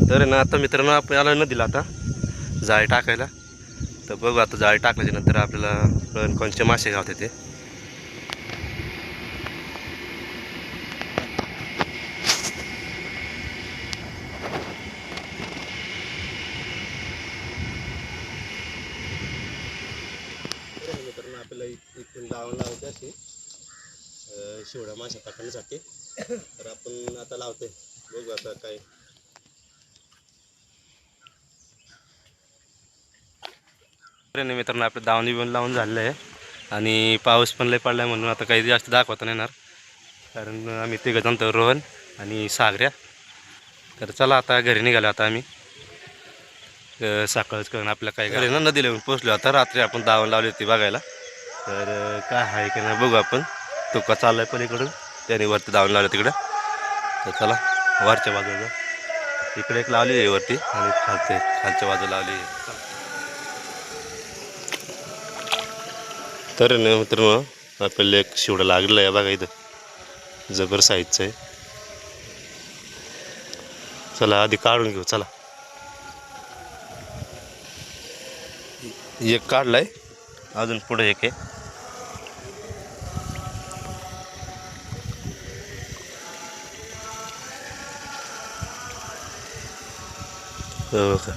तर ना आता मित्रांनो आपल्याला नदीला आता जाळी टाकायला. तर बघू आता जाळी टाकल्याच्या नंतर आपल्याला कोणते मासे गावते ते. मित्रांनो आपल्याला इथून जावं लावते अशी शिवड्या मासे पकडण्यासाठी. तर आपण आता लावते, बघू आता काय. मित्रांनो आपलं दावणी बिवून लावून झालेलं आहे आणि पाऊस पण लय पडला आहे म्हणून आता काही जास्त दाखवता नाही येणार, कारण आम्ही तिघं जण रोहन आणि सागऱ्या. तर चला आता घरी निघालो. आता आम्ही सकाळच करून आपल्या काय घरी ना नदीला येऊन पोचलो. आता रात्री आपण दावण लावली होती बघायला. तर काय आहे की नाही बघू आपण. तो का चालला आहे पलीकडून, त्याने वरती दावण लावलं तिकडं. तर चला वरच्या बाजूला इकडे एक लावली आहे वरती आणि खालच्या बाजूला लावली आहे. तर मित्रांनो आपल्याला एक शिवडा लागलेला आहे बघा, इथं जबर साईजचं आहे. चला आधी काढून घेऊ. चला एक काढलाय, अजून पुढे एक आहे. हो का,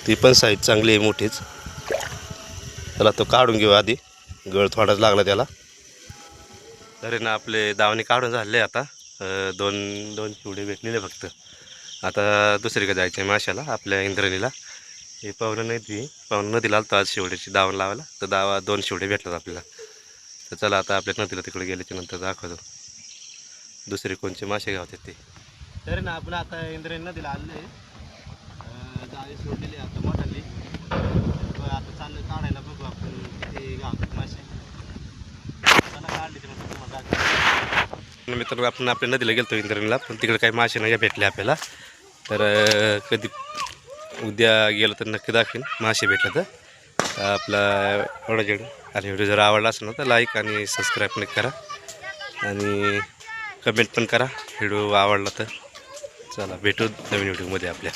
ती पण साईज चांगली आहे, मोठीच. चला तो काढून घेऊ आधी, गळ थोडाच लागला त्याला. तरी ना आपले दावणी काढून झाले. आता दोन दोन चिवडे भेटलेले फक्त. आता दुसरीकडे जायचे आहे माशाला आपल्या इंद्राणीला. हे पाहुणं नाही, ती पाहुणं नदीला आलतो आज शिवड्याची दावण लावायला. तर दोन शिवडे भेटतात आपल्याला. तर चला आता आपल्या नदीला तिकडे गेल्याच्या नंतर दाखवतो दुसरे कोणचे मासे गावतात ते. तरी ना आपण आता इंद्रायणी नदीला आले, जाळी सोडलेली आता मोठाली. आता चाललं काढायला, बघू आपण किती गावतात मासे. चला काढले ते मग तुम्हाला दाखवतो. मित्रांनो आपण आपल्या नदीला गेलतो इंद्रायणीला, पण तिकडे काही मासे नाही भेटले आपल्याला. तर कधी उद्या गेलो तर नक्की दाखवेन मासे भेटलं तर. आपला एवढा जेवढं आणि व्हिडिओ जर आवडला असेल ना तर लाईक आणि सबस्क्राईब नक्की करा आणि कमेंट पण करा व्हिडिओ आवडला तर. चला भेटू नवीन व्हिडिओमध्ये आपल्या.